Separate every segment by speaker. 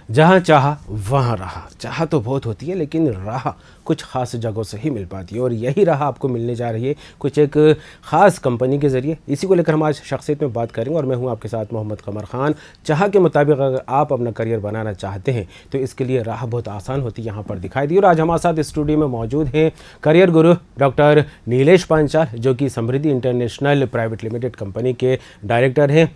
Speaker 1: जहाँ चाहा वहाँ रहा। चाह तो बहुत होती है लेकिन राह कुछ ख़ास जगहों से ही मिल पाती है और यही राह आपको मिलने जा रही है कुछ एक ख़ास कंपनी के ज़रिए। इसी को लेकर हम आज शख्सियत में बात करेंगे और मैं हूँ आपके साथ मोहम्मद कमर ख़ान। चाह के मुताबिक अगर आप अपना करियर बनाना चाहते हैं तो इसके लिए राह बहुत आसान होती है, यहाँ पर दिखाई दी। और आज हमारे साथ स्टूडियो में मौजूद हैं करियर गुरु डॉक्टर नीलेश पांचाल, जो कि समृद्धि इंटरनेशनल प्राइवेट लिमिटेड कंपनी के डायरेक्टर हैं।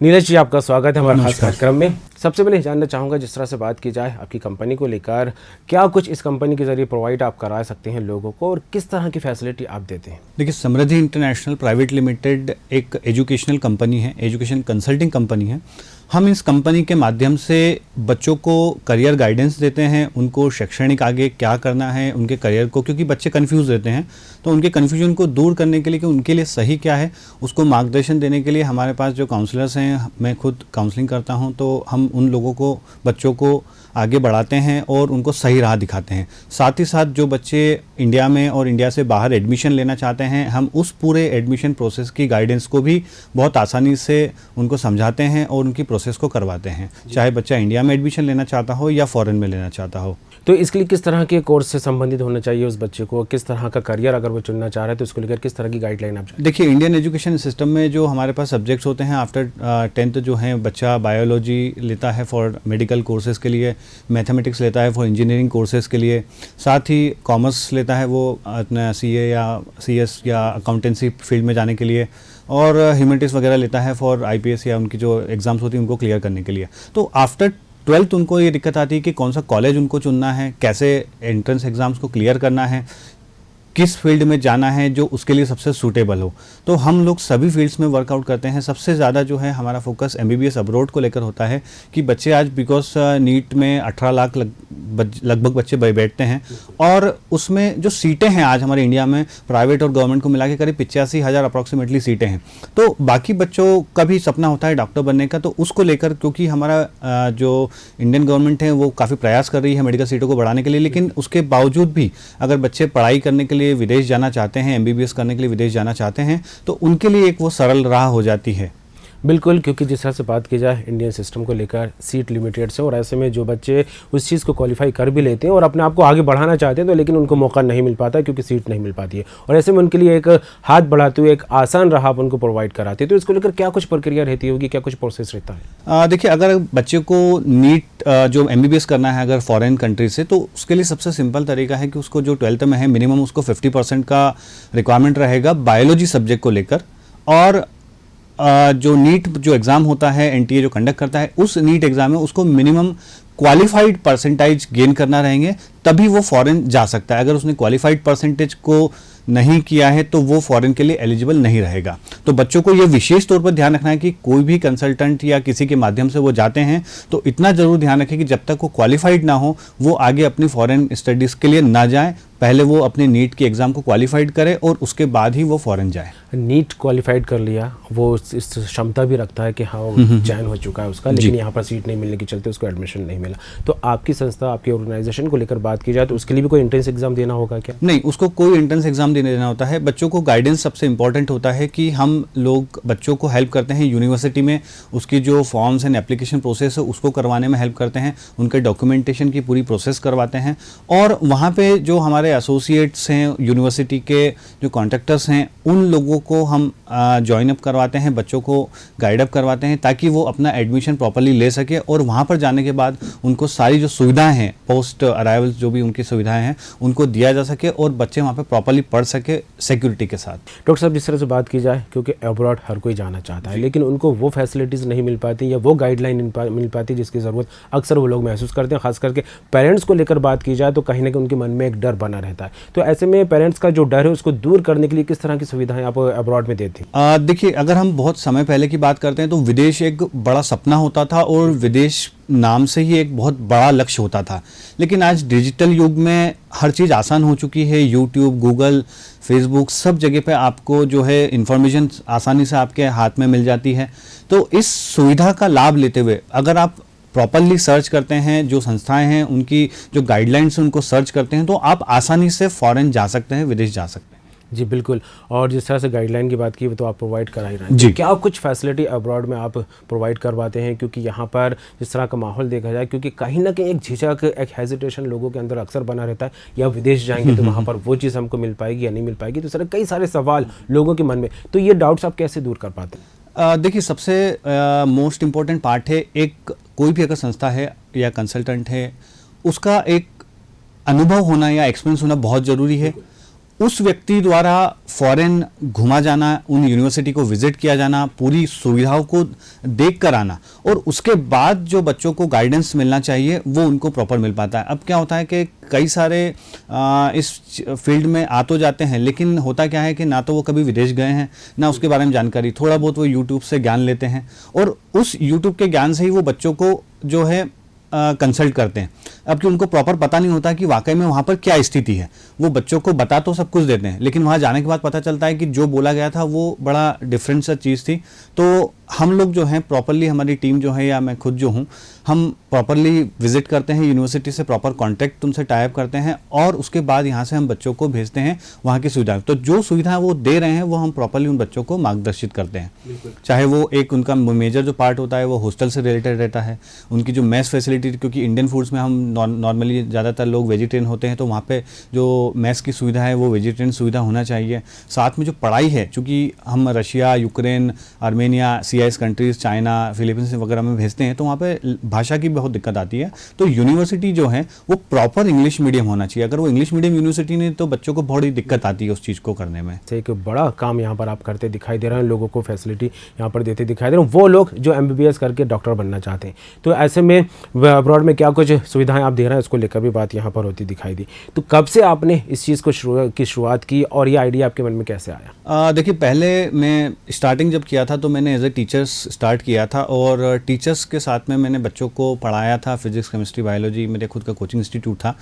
Speaker 1: नीलेश जी, आपका स्वागत है हमारे खास कार्यक्रम में। सबसे पहले जानना चाहूँगा, जिस तरह से बात की जाए आपकी कंपनी को लेकर, क्या कुछ इस कंपनी के ज़रिए प्रोवाइड आप करा सकते हैं लोगों को और किस तरह की फैसिलिटी आप देते हैं?
Speaker 2: देखिए, समृद्धि इंटरनेशनल प्राइवेट लिमिटेड एक एजुकेशनल कंपनी है, एजुकेशन कंसल्टिंग कंपनी है। हम इस कंपनी के माध्यम से बच्चों को करियर गाइडेंस देते हैं, उनको शैक्षणिक आगे क्या करना है उनके करियर को, क्योंकि बच्चे कंफ्यूज रहते हैं, तो उनके कन्फ्यूजन को दूर करने के लिए कि उनके लिए सही क्या है उसको मार्गदर्शन देने के लिए हमारे पास जो काउंसलर्स हैं, मैं खुद काउंसलिंग करता हूं, तो हम उन लोगों को, बच्चों को आगे बढ़ाते हैं और उनको सही राह दिखाते हैं। साथ ही साथ जो बच्चे इंडिया में और इंडिया से बाहर एडमिशन लेना चाहते हैं, हम उस पूरे एडमिशन प्रोसेस की गाइडेंस को भी बहुत आसानी से उनको समझाते हैं और उनकी प्रोसेस को करवाते हैं, चाहे बच्चा इंडिया में एडमिशन लेना चाहता हो या फॉरेन में लेना चाहता हो।
Speaker 1: तो इसके लिए किस तरह के कोर्स से संबंधित होना चाहिए उस बच्चे को, किस तरह का करियर अगर वो चुनना चाह रहे हैं तो उसको लेकर किस तरह की गाइडलाइन आप?
Speaker 2: देखिए, इंडियन एजुकेशन सिस्टम में जो हमारे पास सब्जेक्ट्स होते हैं, आफ्टर 10th जो हैं, बच्चा बायोलॉजी लेता है फॉर मेडिकल कोर्सेज के लिए, मैथमेटिक्स लेता है फॉर इंजीनियरिंग कोर्सेज के लिए, साथ ही कॉमर्स लेता है वो अपना CA या CS या अकाउंटेंसी फील्ड में जाने के लिए, और ह्यूमैनिटीज़ वगैरह लेता है फॉर IPS या उनकी जो एग्ज़ाम्स होती हैं उनको क्लियर करने के लिए। तो आफ्टर 12th उनको ये दिक्कत आती है कि कौन सा कॉलेज उनको चुनना है, कैसे एंट्रेंस एग्ज़ाम्स को क्लियर करना है, किस फील्ड में जाना है जो उसके लिए सबसे सूटेबल हो। तो हम लोग सभी फील्ड्स में वर्कआउट करते हैं। सबसे ज़्यादा जो है हमारा फोकस MBBS अब्रॉड को लेकर होता है कि बच्चे आज बिकॉज नीट में 18 लाख लगभग बच्चे बैठते हैं, और उसमें जो सीटें हैं आज हमारे इंडिया में प्राइवेट और गवर्नमेंट को मिला के करीब 85,000 अप्रॉक्सीमेटली सीटें हैं। तो बाकी बच्चों का भी सपना होता है डॉक्टर बनने का, तो उसको लेकर क्योंकि हमारा जो इंडियन गवर्नमेंट है वो काफ़ी प्रयास कर रही है मेडिकल सीटों को बढ़ाने के लिए, लेकिन उसके बावजूद भी अगर बच्चे पढ़ाई करने के लिए विदेश जाना चाहते हैं, MBBS करने के लिए विदेश जाना चाहते हैं, तो उनके लिए एक वो सरल राह हो जाती है।
Speaker 1: बिल्कुल, क्योंकि जिस तरह से बात की जाए इंडियन सिस्टम को लेकर सीट लिमिटेड से, और ऐसे में जो बच्चे उस चीज़ को क्वालिफाई कर भी लेते हैं और अपने आप को आगे बढ़ाना चाहते हैं तो लेकिन उनको मौका नहीं मिल पाता क्योंकि सीट नहीं मिल पाती है, और ऐसे में उनके लिए एक हाथ बढ़ाते हुए एक आसान राह आप उनको प्रोवाइड कराते हैं। तो इसको लेकर क्या कुछ प्रक्रिया रहती होगी, क्या कुछ प्रोसेस रहता है?
Speaker 2: देखिए, अगर बच्चे को नीट जो MBBS करना है अगर फॉरेन कंट्री से, तो उसके लिए सबसे सिंपल तरीका है कि उसको जो 12th में है मिनिमम उसको 50% का रिक्वायरमेंट रहेगा बायोलॉजी सब्जेक्ट को लेकर, और जो नीट जो एग्ज़ाम होता है NTA जो कंडक्ट करता है, उस नीट एग्ज़ाम में उसको मिनिमम क्वालिफाइड परसेंटेज गेन करना रहेंगे, तभी वो फॉरेन जा सकता है। अगर उसने क्वालिफाइड परसेंटेज को नहीं किया है तो वो फॉरेन के लिए एलिजिबल नहीं रहेगा। तो बच्चों को ये विशेष तौर पर ध्यान रखना है कि कोई भी कंसल्टेंट या किसी के माध्यम से वो जाते हैं तो इतना ज़रूर ध्यान रखें कि जब तक वो क्वालिफाइड ना हो वो आगे अपनी फॉरेन स्टडीज़ के लिए ना जाएं, पहले वो अपने नीट के एग्ज़ाम को क्वालिफाइड करे और उसके बाद ही वो फॉरेन जाए।
Speaker 1: नीट क्वालिफाइड कर लिया, वो इस क्षमता भी रखता है कि हाँ वो चयन हो चुका है उसका, लेकिन यहाँ पर सीट नहीं मिलने के चलते उसको एडमिशन नहीं मिला। तो आपकी संस्था, आपकी ऑर्गेनाइजेशन को लेकर बात की जाए तो उसके लिए भी कोई एंट्रेंस एग्जाम देना होगा क्या?
Speaker 2: नहीं, उसको कोई एंट्रेंस एग्जाम देना होता है। बच्चों को गाइडेंस सबसे इंपॉर्टेंट होता है कि हम लोग बच्चों को हेल्प करते हैं यूनिवर्सिटी में, उसकी जो फॉर्म्स एंड एप्लीकेशन प्रोसेस है उसको करवाने में हेल्प करते हैं, उनके डॉक्यूमेंटेशन की पूरी प्रोसेस करवाते हैं, और वहाँ पे जो हमारे एसोसिएट्स हैं, यूनिवर्सिटी के जो कॉन्ट्रैक्टर्स हैं, उन लोगों को हम ज्वाइन अप करवाते हैं, बच्चों को गाइड अप करवाते हैं ताकि वो अपना एडमिशन प्रॉपर्ली ले सके, और वहाँ पर जाने के बाद उनको सारी जो सुविधाएं हैं, पोस्ट अराइवल जो भी उनकी सुविधाएं हैं उनको दिया जा सके और बच्चे वहाँ पे प्रॉपर्ली पढ़ सके सिक्योरिटी के साथ।
Speaker 1: डॉक्टर साहब, जिस तरह से बात की जाए, क्योंकि अब्रॉड हर कोई जाना चाहता है लेकिन उनको वो फैसिलिटीज़ नहीं मिल पाती या वो गाइडलाइन मिल पाती जिसकी ज़रूरत अक्सर वो लोग महसूस करते हैं। खास करके पेरेंट्स को लेकर बात की जाए तो कहीं ना कहीं उनके मन में एक डर बना रहता है। तो ऐसे में पेरेंट्स का जो डर है उसको दूर करने के लिए किस तरह की सुविधाएं आप अब्रॉड में देते हैं?
Speaker 2: देखिए, अगर हम बहुत समय पहले की बात करते हैं तो विदेश एक बड़ा सपना होता था और विदेश नाम से ही एक बहुत बड़ा लक्ष्य होता था, लेकिन आज डिजिटल युग में हर चीज़ आसान हो चुकी है। यूट्यूब, गूगल, फेसबुक, सब जगह पे आपको जो है इन्फॉर्मेशन आसानी से आपके हाथ में मिल जाती है। तो इस सुविधा का लाभ लेते हुए अगर आप प्रॉपरली सर्च करते हैं, जो संस्थाएं हैं उनकी जो गाइडलाइंस हैं उनको सर्च करते हैं, तो आप आसानी से फॉरेन जा सकते हैं, विदेश जा सकते हैं।
Speaker 1: जी बिल्कुल। और जिस तरह से गाइडलाइन की बात की वो तो आप प्रोवाइड करा ही रहे हैं।
Speaker 2: जी।
Speaker 1: तो क्या कुछ फैसिलिटी अब्रॉड में आप प्रोवाइड करवाते हैं, क्योंकि यहाँ पर जिस तरह का माहौल देखा जाए, क्योंकि कहीं ना कहीं एक झिझक, एक हेजिटेशन लोगों के अंदर अक्सर बना रहता है, या विदेश जाएंगे तो वहाँ पर वो चीज़ हमको मिल पाएगी या नहीं मिल पाएगी, तो इस तरह कई सारे सवाल लोगों के मन में, तो ये डाउट्स आप कैसे दूर कर पाते हैं?
Speaker 2: देखिए, सबसे मोस्ट इम्पॉर्टेंट पार्ट है, एक कोई भी अगर संस्था है या कंसल्टेंट है, उसका एक अनुभव होना या एक्सपीरियंस होना बहुत ज़रूरी है। उस व्यक्ति द्वारा फॉरेन घुमा जाना, उन यूनिवर्सिटी को विजिट किया जाना, पूरी सुविधाओं को देख कर आना, और उसके बाद जो बच्चों को गाइडेंस मिलना चाहिए वो उनको प्रॉपर मिल पाता है। अब क्या होता है कि कई सारे इस फील्ड में आ तो जाते हैं, लेकिन होता क्या है कि ना तो वो कभी विदेश गए हैं, ना उसके बारे में जानकारी, थोड़ा बहुत वो यूट्यूब से ज्ञान लेते हैं, और उस यूट्यूब के ज्ञान से ही वो बच्चों को जो है कंसल्ट करते हैं। अब कि उनको प्रॉपर पता नहीं होता कि वाकई में वहाँ पर क्या स्थिति है। वो बच्चों को बता तो सब कुछ देते हैं, लेकिन वहाँ जाने के बाद पता चलता है कि जो बोला गया था वो बड़ा डिफरेंट सा चीज़ थी। तो हम लोग जो हैं प्रॉपरली, हमारी टीम जो है या मैं खुद जो हूँ, हम प्रॉपरली विजिट करते हैं यूनिवर्सिटी से, प्रॉपर कांटेक्ट उनसे टाई अप करते हैं, और उसके बाद यहाँ से हम बच्चों को भेजते हैं वहाँ की सुविधाएं। तो जो सुविधाएं वो दे रहे हैं वो हम प्रॉपरली उन बच्चों को मार्गदर्शित करते हैं। चाहे वो एक उनका मेजर जो पार्ट होता है वो हॉस्टल से रिलेटेड रहता है, उनकी जो मेस फैसिलिटी, क्योंकि इंडियन फूड्स में हम नॉर्मली ज़्यादातर लोग वेजिटेरियन होते हैं, तो वहाँ पे जो मेस की सुविधा है वो वेजिटेरियन सुविधा होना चाहिए। साथ में जो पढ़ाई है, चूँकि हम Russia, Ukraine, Armenia, CIS countries, China, Philippines वगैरह में भेजते हैं, तो वहाँ पे भाषा की बहुत दिक्कत आती है। तो यूनिवर्सिटी जो है वो प्रॉपर इंग्लिश मीडियम होना चाहिए। अगर वो इंग्लिश मीडियम यूनिवर्सिटी नहीं, तो बच्चों को बड़ी दिक्कत आती है उस चीज़ को करने में।
Speaker 1: एक बड़ा काम यहाँ पर आप करते दिखाई दे रहे हैं, लोगों को फैसिलिटी यहाँ पर देते दिखाई दे रहे हैं, वो लोग जो MBBS करके डॉक्टर बनना चाहते हैं। तो ऐसे में अब्रॉड में क्या कुछ सुविधाएं आप दे रहे हैं, उसको लेकर भी बात यहाँ पर होती दिखाई दी। तो कब से आपने इस चीज़ को शुरुआत की, और ये आइडिया आपके मन में कैसे आया?
Speaker 2: देखिए, पहले मैं स्टार्टिंग जब किया था तो मैंने एज ए टीचर्स स्टार्ट किया था, और टीचर्स के साथ में मैंने बच्चों को पढ़ाया था, फिजिक्स, केमिस्ट्री, बायोलॉजी, मेरे खुद का कोचिंग इंस्टीट्यूट था।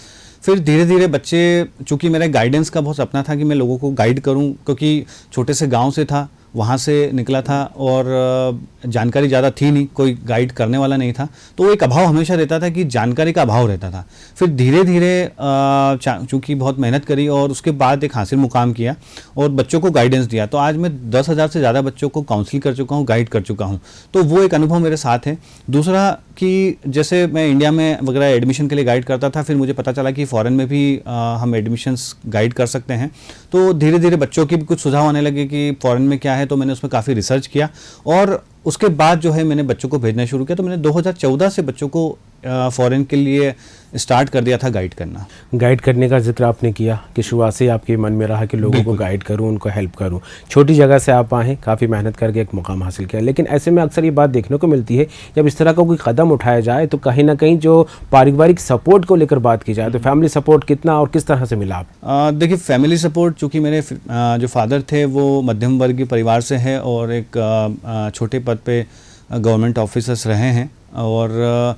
Speaker 2: फिर धीरे धीरे बच्चे, चूँकि मेरे गाइडेंस का बहुत सपना था कि मैं लोगों को गाइड करूं, क्योंकि छोटे से गांव से था, वहाँ से निकला था, और जानकारी ज़्यादा थी नहीं, कोई गाइड करने वाला नहीं था, तो एक अभाव हमेशा रहता था कि जानकारी का अभाव रहता था। फिर धीरे धीरे चूँकि बहुत मेहनत करी, और उसके बाद एक हासिल मुकाम किया और बच्चों को गाइडेंस दिया, तो आज मैं 10,000 से ज़्यादा बच्चों को काउंसिल कर चुका हूँ, गाइड कर चुका हूँ। तो वो एक अनुभव मेरे साथ है। दूसरा कि जैसे मैं इंडिया में वगैरह एडमिशन के लिए गाइड करता था, फिर मुझे पता चला कि फ़ॉरेन में भी हम एडमिशन्स गाइड कर सकते हैं। तो धीरे धीरे बच्चों की भी कुछ सुझाव आने लगे कि फ़ॉरेन में क्या है, तो मैंने उसमें काफ़ी रिसर्च किया, और उसके बाद जो है मैंने बच्चों को भेजना शुरू किया। तो मैंने 2014 से बच्चों को फ़ॉरेन के लिए स्टार्ट कर दिया था गाइड करना।
Speaker 1: गाइड करने का जिक्र आपने किया कि शुरुआत से आपके मन में रहा कि लोगों को गाइड करूं, उनको हेल्प करूं। छोटी जगह से आप आए, काफ़ी मेहनत करके एक मुकाम हासिल किया, लेकिन ऐसे में अक्सर ये बात देखने को मिलती है, जब इस तरह का कोई कदम उठाया जाए तो कहीं ना कहीं जो पारिवारिक सपोर्ट को लेकर बात की जाए, तो फैमिली सपोर्ट कितना और किस तरह से मिला आप?
Speaker 2: देखिए, फैमिली सपोर्ट, चूँकि मेरे जो फादर थे वो मध्यम वर्गीय परिवार से है, और एक छोटे पद पे गवर्नमेंट ऑफिसर्स रहे हैं, और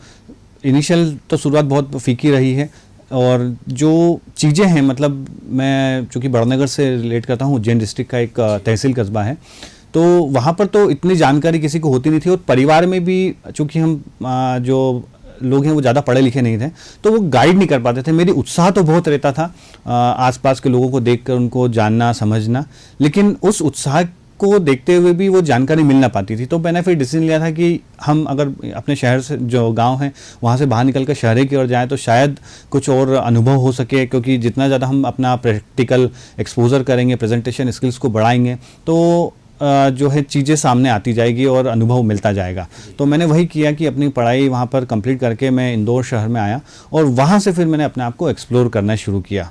Speaker 2: इनिशियल तो शुरुआत बहुत फीकी रही है। और जो चीज़ें हैं, मतलब मैं चूँकि बड़नगर से रिलेट करता हूँ, उज्जैन डिस्ट्रिक्ट का एक तहसील कस्बा है, तो वहाँ पर तो इतनी जानकारी किसी को होती नहीं थी, और परिवार में भी चूँकि हम जो लोग हैं वो ज़्यादा पढ़े लिखे नहीं थे, तो वो गाइड नहीं कर पाते थे। मेरी उत्साह तो बहुत रहता था आसपास के लोगों को देखकर उनको जानना, समझना, लेकिन उस उत्साह को देखते हुए भी वो जानकारी मिल ना पाती थी। तो मैंने फिर डिसीजन लिया था कि हम अगर अपने शहर से, जो गांव है, वहाँ से बाहर निकल कर शहर की ओर जाएँ तो शायद कुछ और अनुभव हो सके, क्योंकि जितना ज़्यादा हम अपना प्रैक्टिकल एक्सपोजर करेंगे, प्रेजेंटेशन स्किल्स को बढ़ाएंगे, तो जो है चीज़ें सामने आती जाएगी और अनुभव मिलता जाएगा। तो मैंने वही किया कि अपनी पढ़ाई वहाँ पर कंप्लीट करके मैं इंदौर शहर में आया, और वहाँ से फिर मैंने अपने आप को एक्सप्लोर करना शुरू किया।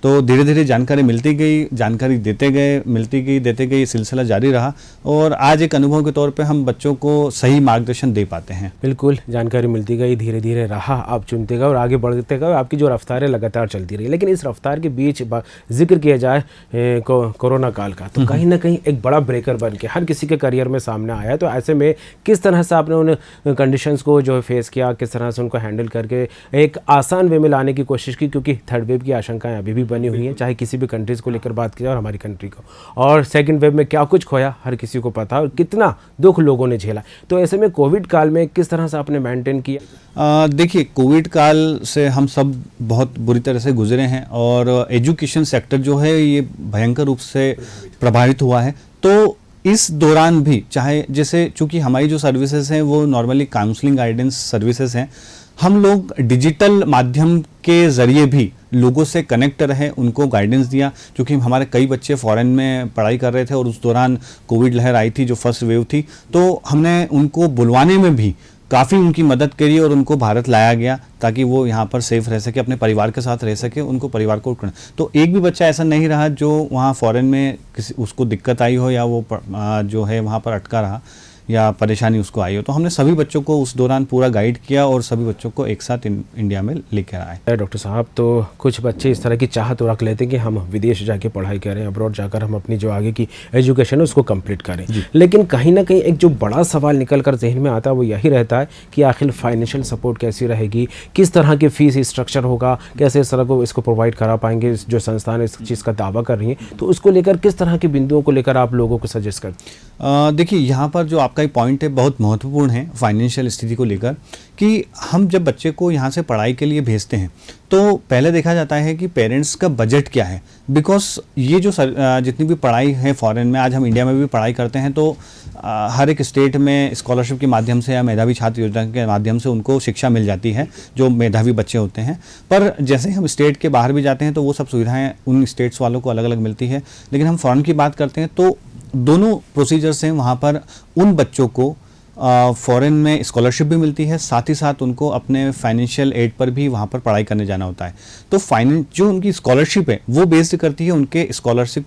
Speaker 2: तो धीरे धीरे जानकारी मिलती गई, जानकारी देते गए, मिलती गई, देते गई, सिलसिला जारी रहा, और आज एक अनुभव के तौर पे हम बच्चों को सही मार्गदर्शन दे पाते हैं।
Speaker 1: बिल्कुल, जानकारी मिलती गई, धीरे धीरे रहा, आप चुनते गए और आगे बढ़ते गए, आपकी जो रफ्तार है लगातार चलती रही। लेकिन इस रफ्तार के बीच जिक्र किया जाए कोरोना काल का, तो कहीं ना कहीं एक बड़ा ब्रेकर बन के हर किसी के करियर में सामने आया। तो ऐसे में किस तरह से आपने उन कंडीशंस को जो फेस किया, किस तरह से उनको हैंडल करके एक आसान वे में लाने की कोशिश की, क्योंकि थर्ड वेव की आशंकाएँ अभी भी बनी हुई है, चाहे किसी भी कंट्रीज़ को लेकर बात की जाए और हमारी कंट्री को। और सेकंड वेव में क्या कुछ खोया हर किसी को पता और कितना दुख लोगों ने झेला। तो ऐसे में कोविड काल में किस तरह से आपने मेंटेन किया?
Speaker 2: देखिए, कोविड काल से हम सब बहुत बुरी तरह से गुजरे हैं और एजुकेशन सेक्टर जो है ये भयंकर रूप से प्रभावित हुआ है। तो इस दौरान भी चाहे जैसे चूंकि हमारी जो सर्विसेज हैं वो नॉर्मली काउंसलिंग गाइडेंस सर्विसेज हैं, हम लोग डिजिटल माध्यम के ज़रिए भी लोगों से कनेक्ट रहे, उनको गाइडेंस दिया। क्योंकि हमारे कई बच्चे फॉरेन में पढ़ाई कर रहे थे और उस दौरान कोविड लहर आई थी जो फर्स्ट वेव थी, तो हमने उनको बुलवाने में भी काफ़ी उनकी मदद करी और उनको भारत लाया गया ताकि वो यहाँ पर सेफ रह सके, अपने परिवार के साथ रह सके, उनको परिवार को करना। तो एक भी बच्चा ऐसा नहीं रहा जो वहाँ फॉरेन में किसी उसको दिक्कत आई हो या वो जो है वहाँ पर अटका रहा या परेशानी उसको आई हो। तो हमने सभी बच्चों को उस दौरान पूरा गाइड किया और सभी बच्चों को एक साथ इंडिया में लेकर आए।
Speaker 1: डॉक्टर साहब, तो कुछ बच्चे इस तरह की चाहत तो रख लेते हैं कि हम विदेश जाके पढ़ाई करें, अब्रॉड जाकर हम अपनी जो आगे की एजुकेशन है उसको कंप्लीट करें, लेकिन कहीं ना कहीं एक जो बड़ा सवाल निकल कर जहन में आता है वो यही रहता है कि आखिर फाइनेंशियल सपोर्ट कैसी रहेगी, किस तरह की फीस स्ट्रक्चर होगा, कैसे इस तरह को इसको प्रोवाइड करा पाएंगे जो संस्थान इस चीज़ का दावा कर रही है। तो उसको लेकर किस तरह के बिंदुओं को लेकर आप लोगों को सजेस्ट करते?
Speaker 2: देखिए, यहाँ पर जो आपका पॉइंट है बहुत महत्वपूर्ण है फाइनेंशियल स्थिति को लेकर, कि हम जब बच्चे को यहाँ से पढ़ाई के लिए भेजते हैं तो पहले देखा जाता है कि पेरेंट्स का बजट क्या है। बिकॉज ये जो जितनी भी पढ़ाई है फॉरेन में, आज हम इंडिया में भी पढ़ाई करते हैं तो हर एक स्टेट में स्कॉलरशिप के माध्यम से या मेधावी छात्र योजना के माध्यम से उनको शिक्षा मिल जाती है जो मेधावी बच्चे होते हैं। पर जैसे ही हम स्टेट के बाहर भी जाते हैं तो वो सब सुविधाएं उन स्टेट्स वालों को अलग अलग मिलती है। लेकिन हम फॉरेन की बात करते हैं तो दोनों प्रोसीजर्स हैं। वहाँ पर उन बच्चों को फॉरेन में स्कॉलरशिप भी मिलती है, साथ ही साथ उनको अपने फाइनेंशियल एड पर भी वहाँ पर पढ़ाई करने जाना होता है। तो जो उनकी स्कॉलरशिप है वो बेस्ड करती है उनके स्कॉलरशिप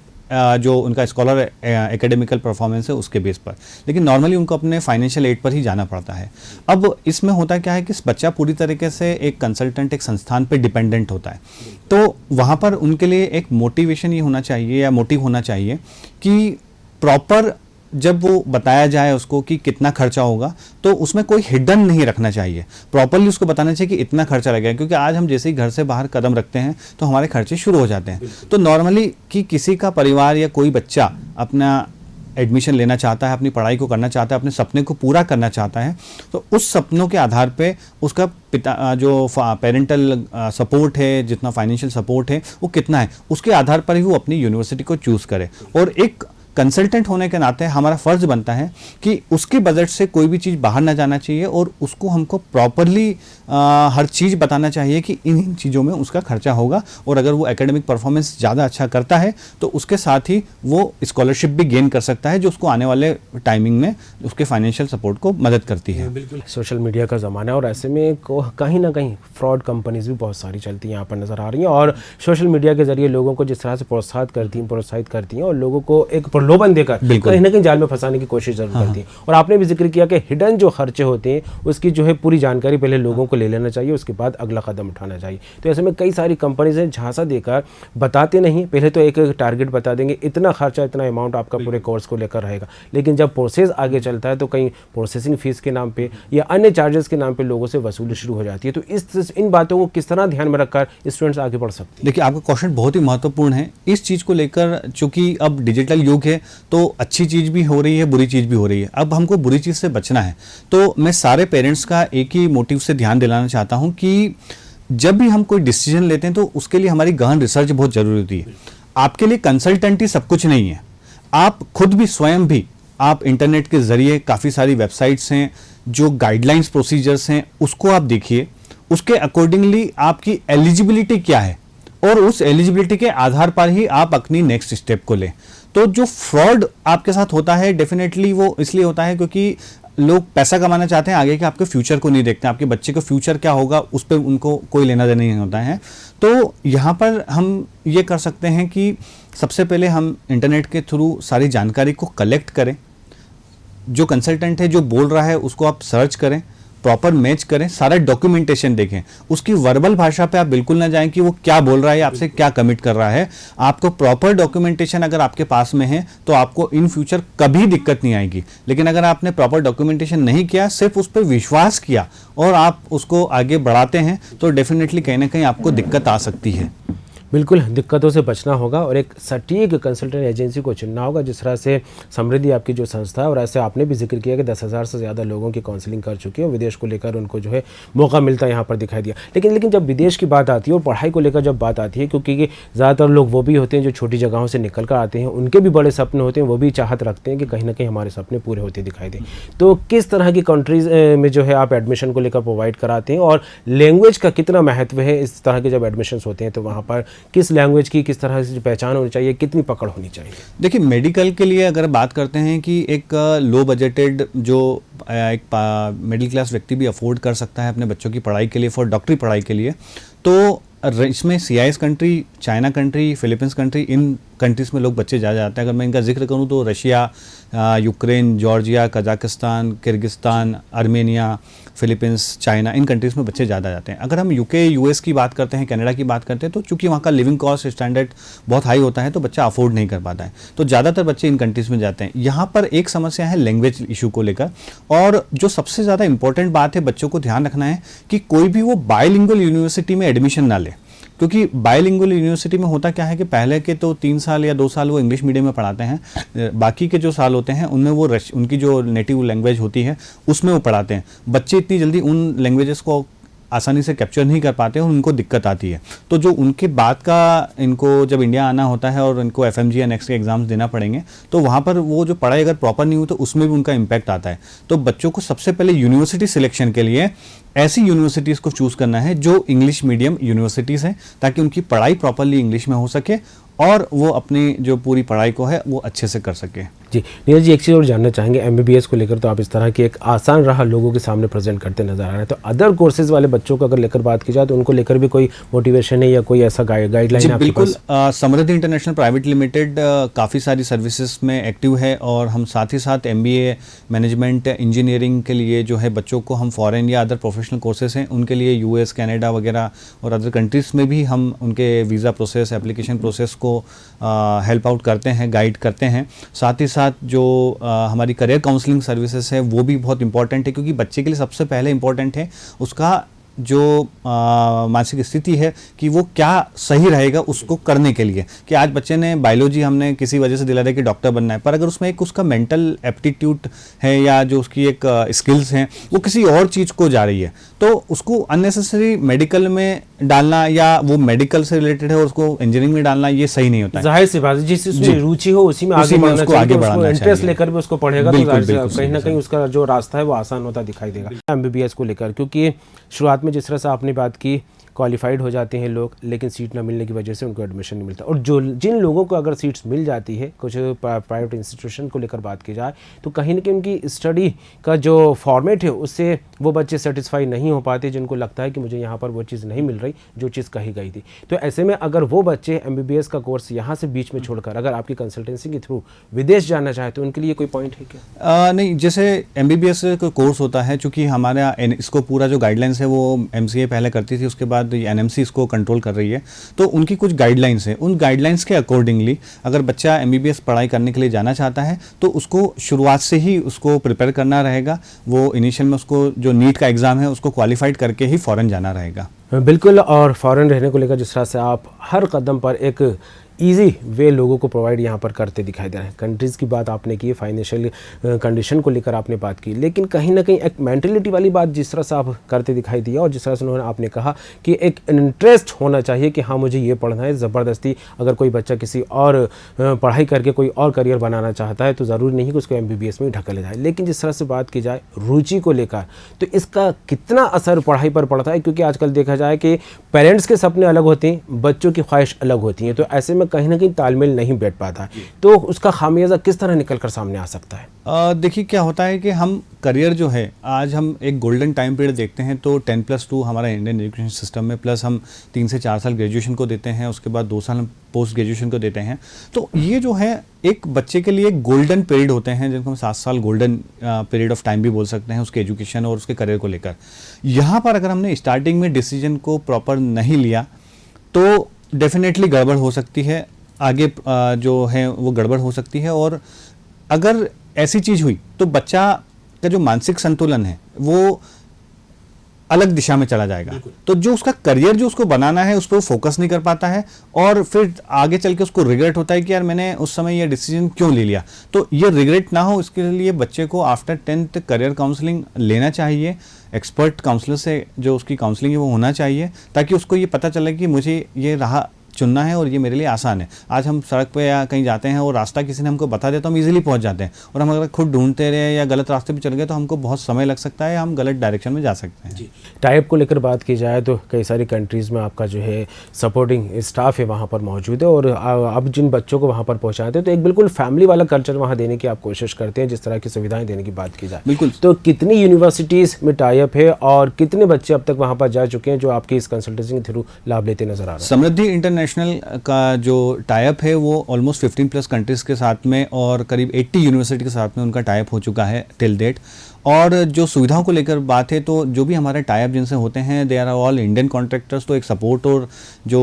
Speaker 2: जो उनका स्कॉलर एकेडमिकल परफॉर्मेंस है उसके बेस पर, लेकिन नॉर्मली उनको अपने फाइनेंशियल एड पर ही जाना पड़ता है। अब इसमें होता क्या है कि बच्चा पूरी तरीके से एक कंसल्टेंट, एक संस्थान पे डिपेंडेंट होता है। तो वहाँ पर उनके लिए एक मोटिवेशन ये होना चाहिए या मोटिव होना चाहिए कि प्रॉपर जब वो बताया जाए उसको कि कितना खर्चा होगा तो उसमें कोई हिडन नहीं रखना चाहिए, प्रॉपरली उसको बताना चाहिए कि इतना खर्चा लगेगा। क्योंकि आज हम जैसे ही घर से बाहर कदम रखते हैं तो हमारे खर्चे शुरू हो जाते हैं। तो नॉर्मली कि किसी का परिवार या कोई बच्चा अपना एडमिशन लेना चाहता है, अपनी पढ़ाई को करना चाहता है, अपने सपने को पूरा करना चाहता है, तो उस सपनों के आधार पे उसका पिता जो पेरेंटल सपोर्ट है, जितना फाइनेंशियल सपोर्ट है वो कितना है, उसके आधार पर ही वो अपनी यूनिवर्सिटी को चूज़ करे। और एक कंसल्टेंट होने के नाते हमारा फ़र्ज बनता है कि उसके बजट से कोई भी चीज़ बाहर ना जाना चाहिए और उसको हमको प्रॉपरली हर चीज़ बताना चाहिए कि इन चीज़ों में उसका खर्चा होगा। और अगर वो एकेडमिक परफॉर्मेंस ज़्यादा अच्छा करता है तो उसके साथ ही वो स्कॉलरशिप भी गेन कर सकता है जो उसको आने वाले टाइमिंग में उसके फाइनेंशियल सपोर्ट को मदद करती है।
Speaker 1: बिल्कुल, सोशल मीडिया का ज़माना है और ऐसे में कहीं ना कहीं फ्रॉड कंपनीज भी बहुत सारी चलती हैं, यहाँ पर नज़र आ रही हैं और सोशल मीडिया के जरिए लोगों को जिस तरह से प्रोत्साहित करती हैं और लोगों को एक प्रलोभन देकर कहीं ना कहीं जाल में फंसाने की कोशिश जरूर करती है। और आपने भी जिक्र किया कि हिडन जो खर्चे होते हैं उसकी जो है पूरी जानकारी पहले लोगों को ले लेना चाहिए, उसके बाद अगला कदम उठाना चाहिए। तो ऐसे में कई सारी कंपनीज हैं झांसा देकर बताते नहीं, पहले तो एक टारगेट बता देंगे, इतना खर्चा, इतना अमाउंट आपका पूरे कोर्स को लेकर रहेगा, लेकिन जब प्रोसेस आगे चलता है तो कहीं प्रोसेसिंग फीस के नाम पे या अन्य चार्जेस के नाम पे लोगों से वसूली शुरू हो जाती है। तो इन बातों को किस तरह ध्यान में रखकर स्टूडेंट्स आगे बढ़ सकते हैं?
Speaker 2: देखिए, आपका क्वेश्चन बहुत ही महत्वपूर्ण है इस चीज़ को लेकर। चूंकि अब डिजिटल युग है तो अच्छी चीज़ भी हो रही है, बुरी चीज़ भी हो रही है। अब हमको बुरी चीज़ से बचना है तो मैं सारे पेरेंट्स का एक ही मोटिव से ध्यान दिलाना चाहता हूं कि जब भी हम कोई डिसीजन लेते हैं तो उसके लिए हमारी गहन रिसर्च बहुत ज़रूरी होती है। आपके लिए कंसल्टेंट ही सब कुछ नहीं है, आप खुद भी स्वयं भी आप इंटरनेट के ज़रिए काफ़ी सारी वेबसाइट्स हैं जो गाइडलाइंस प्रोसीजर्स हैं उसको आप देखिए, उसके अकॉर्डिंगली आपकी एलिजिबिलिटी क्या है और उस एलिजिबिलिटी के आधार पर ही आप अपनी नेक्स्ट स्टेप को लें। तो जो फ्रॉड आपके साथ होता है डेफिनेटली वो इसलिए होता है क्योंकि लोग पैसा कमाना चाहते हैं, आगे के आपके फ्यूचर को नहीं देखते, आपके बच्चे का फ्यूचर क्या होगा उस पर उनको कोई लेना देना नहीं होता है। तो यहाँ पर हम ये कर सकते हैं कि सबसे पहले हम इंटरनेट के थ्रू सारी जानकारी को कलेक्ट करें, जो कंसल्टेंट है जो बोल रहा है उसको आप सर्च करें, प्रॉपर मैच करें, सारा डॉक्यूमेंटेशन देखें, उसकी वर्बल भाषा पे आप बिल्कुल ना जाएं कि वो क्या बोल रहा है, आपसे क्या कमिट कर रहा है। आपको प्रॉपर डॉक्यूमेंटेशन अगर आपके पास में है तो आपको इन फ्यूचर कभी दिक्कत नहीं आएगी। लेकिन अगर आपने प्रॉपर डॉक्यूमेंटेशन नहीं किया, सिर्फ उस पर विश्वास किया और आप उसको आगे बढ़ाते हैं तो डेफिनेटली कहीं ना कहीं आपको दिक्कत आ सकती है।
Speaker 1: बिल्कुल दिक्कतों से बचना होगा और एक सटीक कंसल्टेंट एजेंसी को चुनना होगा। जिस तरह से समृद्धि आपकी जो संस्था है, और ऐसे आपने भी जिक्र किया कि 10,000 से ज़्यादा लोगों की काउंसलिंग कर चुकी है और विदेश को लेकर उनको जो है मौका मिलता है यहाँ पर दिखाई दिया। लेकिन जब विदेश की बात आती है और पढ़ाई को लेकर जब बात आती है, क्योंकि ज़्यादातर लोग वो भी होते हैं जो छोटी जगहों से निकल कर आते हैं, उनके भी बड़े सपने होते हैं, वो भी चाहत रखते हैं कि कहीं ना कहीं हमारे सपने पूरे होते दिखाई दें। तो किस तरह की कंट्रीज़ में जो है आप एडमिशन को लेकर प्रोवाइड कराते हैं, और लैंग्वेज का कितना महत्व है इस तरह के जब एडमिशन्स होते हैं, तो वहाँ पर किस लैंग्वेज की किस तरह से पहचान होनी चाहिए, कितनी पकड़ होनी चाहिए?
Speaker 2: देखिए, मेडिकल के लिए अगर बात करते हैं कि एक लो बजटेड जो एक मिडिल क्लास व्यक्ति भी अफोर्ड कर सकता है अपने बच्चों की पढ़ाई के लिए, फॉर डॉक्टरी पढ़ाई के लिए, तो इसमें CIS country, China country, Philippines country, इन कंट्रीज़ में लोग बच्चे जा जाते हैं। अगर मैं इनका जिक्र करूं तो Russia, Ukraine, Georgia, Kazakhstan, Kyrgyzstan, Armenia, Philippines, China, इन कंट्रीज़ में बच्चे ज़्यादा जाते हैं। अगर हम UK, US की बात करते हैं, कनाडा की बात करते हैं, तो चूंकि वहाँ का लिविंग कॉस्ट स्टैंडर्ड बहुत हाई होता है, तो बच्चा अफोर्ड नहीं कर पाता है, तो ज़्यादातर बच्चे इन कंट्रीज़ में जाते हैं। यहाँ पर एक समस्या है लैंग्वेज इशू को लेकर, और जो सबसे ज़्यादा इंपॉर्टेंट बात है बच्चों को ध्यान रखना है कि कोई भी वो बायलिंगुअल यूनिवर्सिटी में एडमिशन ना ले। क्योंकि बायलिंगुअल यूनिवर्सिटी में होता क्या है कि पहले के तो 3 साल या 2 साल वो इंग्लिश मीडियम में पढ़ाते हैं, बाकी के जो साल होते हैं उनमें वो उनकी जो नेटिव लैंग्वेज होती है उसमें वो पढ़ाते हैं। बच्चे इतनी जल्दी उन लैंग्वेजेस को आसानी से कैप्चर नहीं कर पाते और उनको दिक्कत आती है। तो जो उनके बाद का इनको जब इंडिया आना होता है और इनको FMG या नेक्स्ट के एग्जाम्स देना पड़ेंगे, तो वहाँ पर वो जो पढ़ाई अगर प्रॉपर नहीं हुई तो उसमें भी उनका इम्पैक्ट आता है। तो बच्चों को सबसे पहले यूनिवर्सिटी सिलेक्शन के लिए ऐसी यूनिवर्सिटीज़ को चूज़ करना है जो इंग्लिश मीडियम यूनिवर्सिटीज़ हैं, ताकि उनकी पढ़ाई प्रॉपरली इंग्लिश में हो सके और वो अपनी जो पूरी पढ़ाई को है वो अच्छे से कर सके।
Speaker 1: जी नीरज जी, एक चीज़ और जानना चाहेंगे, MBBS को लेकर तो आप इस तरह की एक आसान राह लोगों के सामने प्रेजेंट करते नजर आ रहे हैं, तो अदर कोर्सेज वाले बच्चों को अगर लेकर बात की जाए तो उनको लेकर भी कोई मोटिवेशन है या कोई ऐसा गाइडलाइन है?
Speaker 2: बिल्कुल, समृद्धि इंटरनेशनल प्राइवेट लिमिटेड काफ़ी सारी सर्विसेज में एक्टिव है, और हम साथ ही साथ MBA, मैनेजमेंट, इंजीनियरिंग के लिए जो है बच्चों को हम फॉरेन या अदर प्रोफेशनल कोर्सेज हैं उनके लिए US, कनाडा वगैरह और अदर कंट्रीज़ में भी हम उनके वीज़ा प्रोसेस, एप्लीकेशन प्रोसेस को हेल्प आउट करते हैं, गाइड करते हैं। साथ ही साथ जो हमारी करियर काउंसलिंग सर्विसेज है वो भी बहुत इंपॉर्टेंट है, क्योंकि बच्चे के लिए सबसे पहले इंपॉर्टेंट है उसका जो मानसिक स्थिति है कि वो क्या सही रहेगा उसको करने के लिए। कि आज बच्चे ने बायोलॉजी हमने किसी वजह से दिला दिया कि डॉक्टर बनना है, पर अगर उसमें एक उसका मेंटल एप्टीट्यूड है या जो उसकी एक स्किल्स हैं वो किसी और चीज़ को जा रही है, तो उसको अननेसेसरी मेडिकल में डालना या वो मेडिकल से रिलेटेड है और उसको इंजीनियरिंग में डालना ये सही नहीं होता है।
Speaker 1: जाहिर सी बात है, जिस चीज़ रुचि हो उसी में आगे बढ़ना चाहिए, इंटरेस्ट लेकर भी उसको पढ़ेगा तो कहीं ना कहीं उसका जो रास्ता है वो आसान होता दिखाई देगा। MBBS को लेकर, क्योंकि शुरुआत में जिस तरह से आपने बात की, क्वालिफाइड हो जाते हैं लोग लेकिन सीट ना मिलने की वजह से उनको एडमिशन नहीं मिलता, और जो जिन लोगों को अगर सीट्स मिल जाती है, कुछ प्राइवेट इंस्टीट्यूशन को लेकर बात की जाए तो कहीं ना कहीं उनकी स्टडी का जो फॉर्मेट है उससे वो बच्चे सेटिस्फाई नहीं हो पाते, जिनको लगता है कि मुझे यहाँ पर वो चीज़ नहीं मिल रही जो चीज़ कही गई थी। तो ऐसे में अगर वो बच्चे MBBS का कोर्स यहाँ से बीच में छोड़कर अगर आपकी कंसल्टेंसी के थ्रू विदेश जाना चाहे तो उनके लिए कोई पॉइंट है क्या?
Speaker 2: नहीं, जैसे MBBS का कोर्स होता है, चूँकि हमारा इसको पूरा जो गाइडलाइंस है वो MCA पहले करती थी, उसके बाद NMC इसको कंट्रोल कर रही है, तो उनकी कुछ गाइडलाइंस हैं। उन गाइडलाइंस के अकॉर्डिंगली अगर बच्चा MBBS पढ़ाई करने के लिए जाना चाहता है तो उसको शुरुआत से ही उसको प्रिपेयर करना रहेगा। वो इनिशियल में उसको जो नीट का एग्ज़ाम है उसको क्वालिफाइड करके ही फ़ॉरेन जाना रहेगा।
Speaker 1: बिल्कुल, और फॉरेन रहने को लेकर जिस तरह से आप हर कदम पर एक ईजी वे लोगों को प्रोवाइड यहाँ पर करते दिखाई दे रहे हैं। कंट्रीज़ की बात आपने की, फाइनेंशियल कंडीशन को लेकर आपने बात की, लेकिन कहीं ना कहीं एक मेंटलिटी वाली बात जिस तरह से आप करते दिखाई दिया और जिस तरह से उन्होंने आपने कहा कि एक इंटरेस्ट होना चाहिए कि हाँ मुझे ये पढ़ना है। ज़बरदस्ती अगर कोई बच्चा किसी और पढ़ाई करके कोई और करियर बनाना चाहता है तो ज़रूरी नहीं कि उसको MBBS में ही ढकेला जाए, लेकिन जिस तरह से बात की जाए रुचि को लेकर तो इसका कितना असर पढ़ाई पर पड़ता है, क्योंकि आजकल देखा जाए कि पेरेंट्स के सपने अलग होते हैं, बच्चों की ख्वाहिश अलग होती हैं, तो ऐसे में कहीं ना कहीं तालमेल नहीं बैठ पाता, तो उसका खामियाजा किस तरह निकल कर सामने आ सकता है?
Speaker 2: देखिए, क्या होता है कि हम करियर जो है, आज हम एक गोल्डन टाइम पीरियड देखते हैं तो 10+2 हमारा इंडियन एजुकेशन सिस्टम में, प्लस हम 3 से 4 साल ग्रेजुएशन को देते हैं, उसके बाद 2 साल हम पोस्ट ग्रेजुएशन को देते हैं। तो ये जो है एक बच्चे के लिए गोल्डन पीरियड होते हैं, जिनको हम 7 साल गोल्डन पीरियड ऑफ टाइम भी बोल सकते हैं उसके एजुकेशन और उसके करियर को लेकर। यहाँ पर अगर हमने स्टार्टिंग में डिसीजन को प्रॉपर नहीं लिया तो डेफिनेटली गड़बड़ हो सकती है, आगे जो है वो गड़बड़ हो सकती है। और अगर ऐसी चीज़ हुई तो बच्चा का जो मानसिक संतुलन है वो अलग दिशा में चला जाएगा। तो जो उसका करियर जो उसको बनाना है उस पर फोकस नहीं कर पाता है, और फिर आगे चल के उसको रिग्रेट होता है कि यार मैंने उस समय ये डिसीजन क्यों ले लिया। तो ये रिग्रेट ना हो, इसके लिए बच्चे को आफ्टर 10th करियर काउंसलिंग लेना चाहिए। एक्सपर्ट काउंसलर से जो उसकी काउंसलिंग है वो होना चाहिए, ताकि उसको ये पता चले कि मुझे ये राह चुनना है और ये मेरे लिए आसान है। आज हम सड़क पे या कहीं जाते हैं और रास्ता किसी ने हमको बता दिया तो हम इजीली पहुंच जाते हैं, और हम अगर खुद ढूंढते रहे या गलत रास्ते पे चल गए तो हमको बहुत समय लग सकता है, हम गलत डायरेक्शन में जा सकते हैं।
Speaker 1: टाइप को लेकर बात की जाए तो कई सारी कंट्रीज़ में आपका जो है सपोर्टिंग स्टाफ है वहाँ पर मौजूद है, और अब जिन बच्चों को वहाँ पर पहुँचाते हैं तो एक बिल्कुल फैमिली वाला कल्चर वहाँ देने की आप कोशिश करते हैं, जिस तरह की सुविधाएं देने की बात की जाए।
Speaker 2: बिल्कुल।
Speaker 1: तो कितनी यूनिवर्सिटीज़ में टाइप है और कितने बच्चे अब तक वहाँ पर जा चुके हैं जो आपकी इस कंसल्टेंसी के थ्रू लाभ लेते नजर आ रहे हैं?
Speaker 2: समृद्धि इंटरनेशनल का जो टाइप है वो ऑलमोस्ट 15+ कंट्रीज़ के साथ में और करीब 80 यूनिवर्सिटी के साथ में उनका टाइप हो चुका है टिल डेट। और जो सुविधाओं को लेकर बात है तो जो भी हमारे टाइप जिनसे होते हैं they are all Indian contractors. तो एक सपोर्ट और जो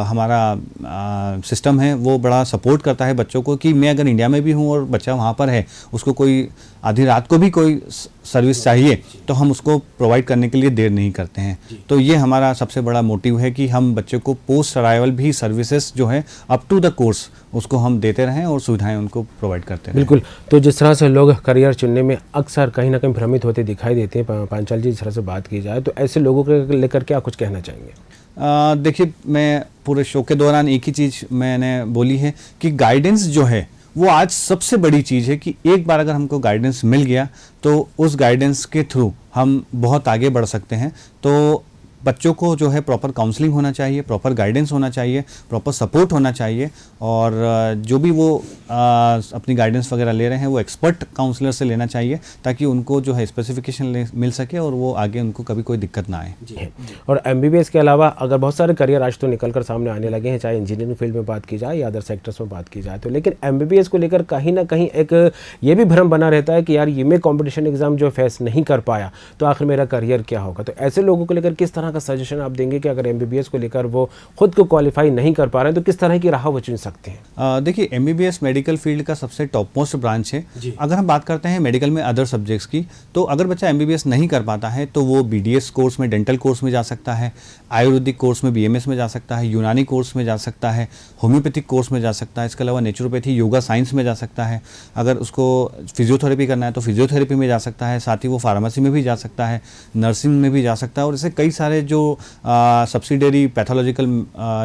Speaker 2: हमारा सिस्टम है वो बड़ा सपोर्ट करता है बच्चों को, कि मैं अगर इंडिया में भी हूँ और बच्चा वहाँ पर है, उसको कोई आधी रात को भी कोई सर्विस चाहिए तो हम उसको प्रोवाइड करने के लिए देर नहीं करते हैं। तो ये हमारा सबसे बड़ा मोटिव है कि हम बच्चे को पोस्ट अराइवल भी सर्विसेज जो है अप टू द कोर्स उसको हम देते रहें और सुविधाएं उनको प्रोवाइड करते रहें।
Speaker 1: बिल्कुल। तो जिस तरह से लोग करियर चुनने में अक्सर कहीं ना कहीं भ्रमित होते दिखाई देते हैं, पांचाल जी जिस तरह से बात की जाए तो ऐसे लोगों को लेकर क्या कुछ कहना चाहेंगे?
Speaker 2: देखिए, मैं पूरे शो के दौरान एक ही चीज़ मैंने बोली है कि गाइडेंस जो है वो आज सबसे बड़ी चीज़ है, कि एक बार अगर हमको गाइडेंस मिल गया तो उस गाइडेंस के थ्रू हम बहुत आगे बढ़ सकते हैं। तो बच्चों को जो है प्रॉपर काउंसलिंग होना चाहिए, प्रॉपर गाइडेंस होना चाहिए, प्रॉपर सपोर्ट होना चाहिए, और जो भी वो अपनी गाइडेंस वगैरह ले रहे हैं वो एक्सपर्ट काउंसलर से लेना चाहिए, ताकि उनको जो है स्पेसिफिकेशन मिल सके और वो आगे उनको कभी कोई दिक्कत ना आए।
Speaker 1: जी। और MBBS के अलावा अगर बहुत सारे करियर आज तो निकल कर सामने आने लगे हैं, चाहे इंजीनियरिंग फील्ड में बात की जाए या अदर सेक्टर्स में बात की जाए, तो लेकिन MBBS को लेकर कहीं ना कहीं एक ये भी भ्रम बना रहता है कि यार ये मैं कॉम्पिटिशन एग्जाम जो फेस नहीं कर पाया तो आखिर मेरा करियर क्या होगा। तो ऐसे लोगों को लेकर किस तरह का सजेशन आप देंगे कि अगर MBBS को लेकर वो खुद को क्वालिफाई नहीं कर पा रहे हैं तो किस तरह की राह वो चुन सकते हैं?
Speaker 2: देखिए, MBBS मेडिकल फील्ड का सबसे टॉप मोस्ट ब्रांच है। अगर हम बात करते हैं मेडिकल में अदर सब्जेक्ट्स की, तो अगर बच्चा MBBS नहीं कर पाता है तो वो BDS कोर्स में, डेंटल कोर्स में जा सकता है, आयुर्वेदिक कोर्स में BMS में जा सकता है, यूनानी कोर्स में जा सकता है, होम्योपैथिक कोर्स में जा सकता है, इसके अलावा नेचुरोपैथी, योगा साइंस में जा सकता है। अगर उसको फिजियोथेरेपी करना है तो फिजियोथेरेपी में जा सकता है, साथ ही वो फार्मेसी में भी जा सकता है, नर्सिंग में भी जा सकता है, और ऐसे कई सारे जो सब्सिडरी पैथोलॉजिकल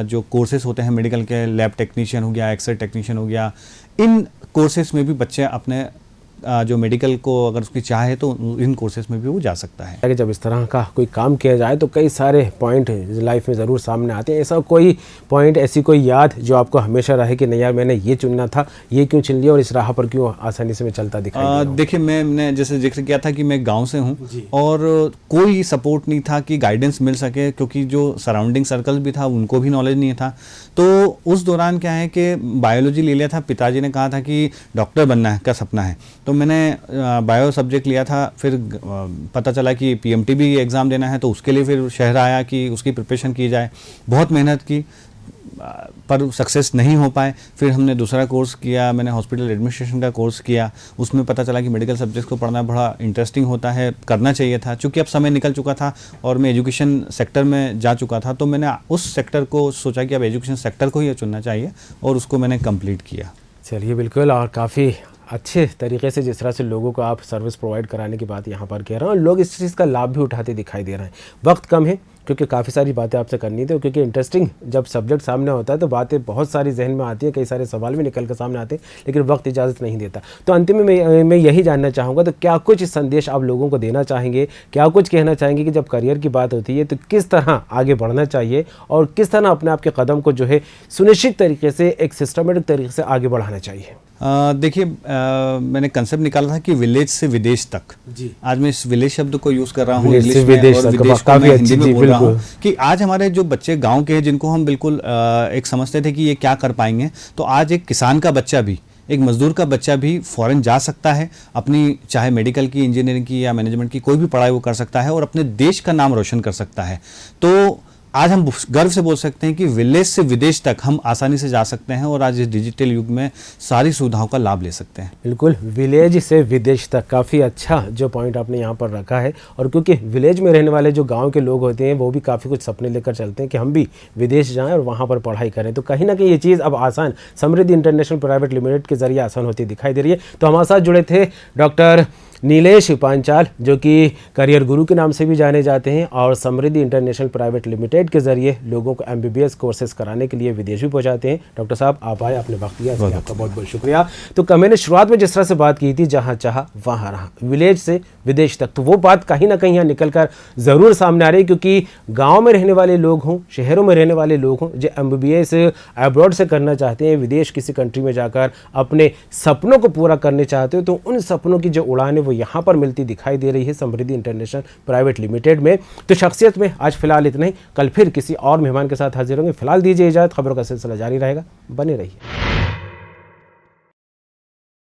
Speaker 2: जो कोर्सेज होते हैं मेडिकल के, लैब टेक्नीशियन हो गया, एक्सरे टेक्नीशियन हो गया, इन कोर्सेज में भी बच्चे अपने जो मेडिकल को अगर उसकी चाह है तो इन कोर्सेज में भी वो जा सकता है।
Speaker 1: जब इस तरह का कोई काम किया जाए तो कई सारे पॉइंट लाइफ में ज़रूर सामने आते हैं। ऐसा कोई पॉइंट, ऐसी कोई याद जो आपको हमेशा रहे कि नहीं यार मैंने ये चुनना था, ये क्यों चुन लिया और इस राह पर क्यों आसानी से मैं चलता दिखाई?
Speaker 2: देखिए, मैंने जैसे जिक्र किया था कि मैं गांव से हूं और कोई सपोर्ट नहीं था कि गाइडेंस मिल सके, क्योंकि जो सराउंडिंग सर्कल भी था उनको भी नॉलेज नहीं था। तो उस दौरान क्या है कि बायोलॉजी ले लिया था, पिताजी ने कहा था कि डॉक्टर बनना है, क्या सपना है, तो मैंने बायो सब्जेक्ट लिया था। फिर पता चला कि PMT भी एग्ज़ाम देना है, तो उसके लिए फिर शहर आया कि उसकी प्रिपरेशन की जाए। बहुत मेहनत की पर सक्सेस नहीं हो पाए। फिर हमने दूसरा कोर्स किया, मैंने हॉस्पिटल एडमिनिस्ट्रेशन का कोर्स किया। उसमें पता चला कि मेडिकल सब्जेक्ट्स को पढ़ना बड़ा इंटरेस्टिंग होता है, करना चाहिए था। चूँकि अब समय निकल चुका था और मैं एजुकेशन सेक्टर में जा चुका था, तो मैंने उस सेक्टर को सोचा कि अब एजुकेशन सेक्टर को ही चुनना चाहिए और उसको मैंने कंप्लीट किया।
Speaker 1: चलिए, बिल्कुल। और काफ़ी अच्छे तरीके से जिस तरह से लोगों को आप सर्विस प्रोवाइड कराने की बात यहाँ पर कह रहे हैं, और लोग इस चीज़ का लाभ भी उठाते दिखाई दे रहे हैं। वक्त कम है क्योंकि काफ़ी सारी बातें आपसे करनी थी, क्योंकि इंटरेस्टिंग जब सब्जेक्ट सामने होता है तो बातें बहुत सारी जहन में आती हैं, कई सारे सवाल भी निकल कर सामने आते हैं, लेकिन वक्त इजाज़त नहीं देता। तो अंतिम में मैं यही जानना चाहूँगा, तो क्या कुछ संदेश आप लोगों को देना चाहेंगे, क्या कुछ कहना चाहेंगे कि जब करियर की बात होती है तो किस तरह आगे बढ़ना चाहिए और किस तरह अपने आप के कदम को जो है सुनिश्चित तरीके से, एक सिस्टमेटिक तरीके से आगे बढ़ाना चाहिए?
Speaker 2: देखिए, मैंने कंसेप्ट निकाला था कि विलेज से विदेश तक। आज मैं इस विलेज शब्द को यूज कर रहा हूँ इंग्लिश में, और विदेश को मैं हिंदी में बोल रहा हूँ कि आज हमारे जो बच्चे गांव के हैं, जिनको हम बिल्कुल एक समझते थे कि ये क्या कर पाएंगे, तो आज एक किसान का बच्चा भी, एक मजदूर का बच्चा भी फॉरेन जा सकता है, अपनी चाहे मेडिकल की, इंजीनियरिंग की या मैनेजमेंट की कोई भी पढ़ाई वो कर सकता है और अपने देश का नाम रोशन कर सकता है। तो आज हम गर्व से बोल सकते हैं कि विलेज से विदेश तक हम आसानी से जा सकते हैं और आज इस डिजिटल युग में सारी सुविधाओं का लाभ ले सकते हैं।
Speaker 1: बिल्कुल, विलेज से विदेश तक, काफ़ी अच्छा जो पॉइंट आपने यहाँ पर रखा है। और क्योंकि विलेज में रहने वाले जो गांव के लोग होते हैं वो भी काफ़ी कुछ सपने लेकर चलते हैं कि हम भी विदेश जाएं और वहाँ पर पढ़ाई करें, तो कहीं ना कहीं ये चीज़ अब आसान समृद्धि इंटरनेशनल प्राइवेट लिमिटेड के जरिए आसान होती दिखाई दे रही है। तो हमारे साथ जुड़े थे डॉक्टर नीलेश पांचाल, जो कि करियर गुरु के नाम से भी जाने जाते हैं और समृद्धि इंटरनेशनल प्राइवेट लिमिटेड के जरिए लोगों को MBBS कोर्सेज कराने के लिए विदेश भी पहुंचाते हैं। डॉक्टर साहब, आप आए, आपने वक्त दिया, इसलिए आपका बहुत बहुत शुक्रिया। तो मैंने शुरुआत में जिस तरह से बात की थी, जहां चाहा वहां रहा, विलेज से विदेश तक, तो वो बात कहीं ना कहीं यहाँ निकल कर ज़रूर सामने आ रही है, क्योंकि गाँव में रहने वाले लोग हों, शहरों में रहने वाले लोग हों, जो MBBS अब्रॉड से करना चाहते हैं, विदेश किसी कंट्री में जाकर अपने सपनों को पूरा करने चाहते हो, तो उन सपनों की जो उड़ान है वो यहाँ पर मिलती दिखाई दे रही है समृद्धि इंटरनेशनल प्राइवेट लिमिटेड में। तो शख्सियत में आज फिलहाल इतना ही, कल फिर किसी और मेहमान के साथ हाजिर होंगे। फिलहाल दीजिए इजाज़त, खबरों का सिलसिला जारी रहेगा, बने रहिए।